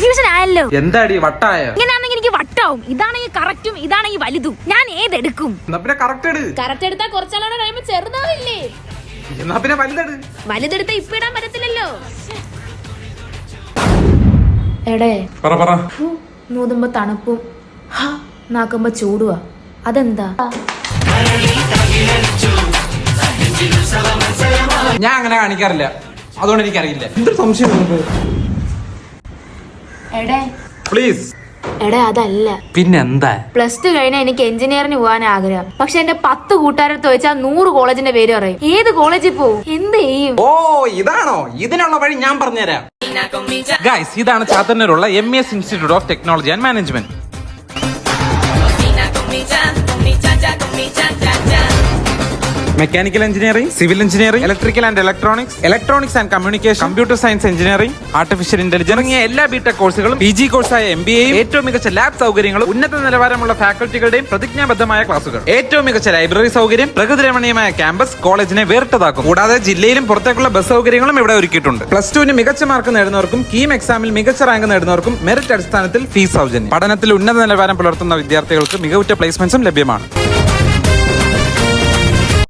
Confusion ആയല്ലോ. എന്താടി വട്ടായ? ഇങ്ങനെയാണെങ്കിൽ എനിക്ക് വട്ടാവും, ഇതാണെങ്കിൽ കറക്റ്റും ഇതാണെങ്കിൽ വലുതും. ഞാൻ ഏതെടുക്കും? കറക്റ്റ് എടുത്താൽ കുറച്ചാളോടെ കഴിയുമ്പോ ചെറുതാവില്ലേ? എന്നാ പിന്നെ വലുതെടു. വലുതെടുത്ത ഇപ്പൊ ഇടാൻ പറ്റത്തില്ലല്ലോ. എടേ പറ. നൂതുമ്പോ തണുപ്പും നാക്കുമ്പോ ചൂടുവാ, അതെന്താ? ഞാൻ അങ്ങനെ കാണിക്കാറില്ല, അതുകൊണ്ട് എനിക്കറിയില്ല. എന്തൊരു സംശയം എടേ പ്ലീസ്. എടാ അതല്ല, പിന്നെന്താ? +2 കഴിഞ്ഞാൽ എനിക്ക് എഞ്ചിനീയറിന് പോകാൻ ആഗ്രഹം. പക്ഷെ എന്റെ 10 കൂട്ടുകാരടുത്ത് ചോദിച്ചാൽ 100 കോളേജിന്റെ പേര് പറയും. ഏത് കോളേജിൽ പോവും? എന്ത് ചെയ്യും? ഓ ഇതാണോ? ഇതിനുള്ള വഴി ഞാൻ പറഞ്ഞുതരാം. ഗൈസ്, ഇതാണ് ചാത്തന്നൂരുള്ള MES institute of technology and management. Mechanical engineering, civil engineering, electrical and electronics, electronics and communication, computer science engineering, artificial intelligence തുടങ്ങിയ എല്ലാ ബിടെക് കോഴ്സുകളും PG കോഴ്സായ MBAയും ഏറ്റവും മികച്ച ലാബ് സൗകര്യങ്ങളും ഉന്നത നിലവാരമുള്ള ഫാക്കൽറ്റികളുടെയും പ്രതിജ്ഞാബദ്ധമായ ക്ലാസുകൾ, ഏറ്റവും മികച്ച ലൈബ്രറി സൗകര്യം, പ്രകൃതി രമണീയമായ ക്യാമ്പസ് കോളേജിനെ വേറിട്ടതാക്കും. കൂടാതെ ജില്ലയിലും പുറത്തേക്കുള്ള ബസ് സൗകര്യങ്ങളും ഇവിടെ ഒരുക്കിയിട്ടുണ്ട്. +2 മികച്ച മാർക്ക് നേടുന്നവർക്കും കീം എക്സാമിൽ മികച്ച റാങ്ക് നേടുന്നവർക്കും മെറിറ്റ് അടിസ്ഥാനത്തിൽ ഫീസ് സൗജന്യം. പഠനത്തിൽ ഉന്നത നിലവാരം പുലർത്തുന്ന വിദ്യാർത്ഥികൾക്ക് മികവുറ്റ പ്ലേസ്മെന്റ്സും ലഭ്യമാണ്.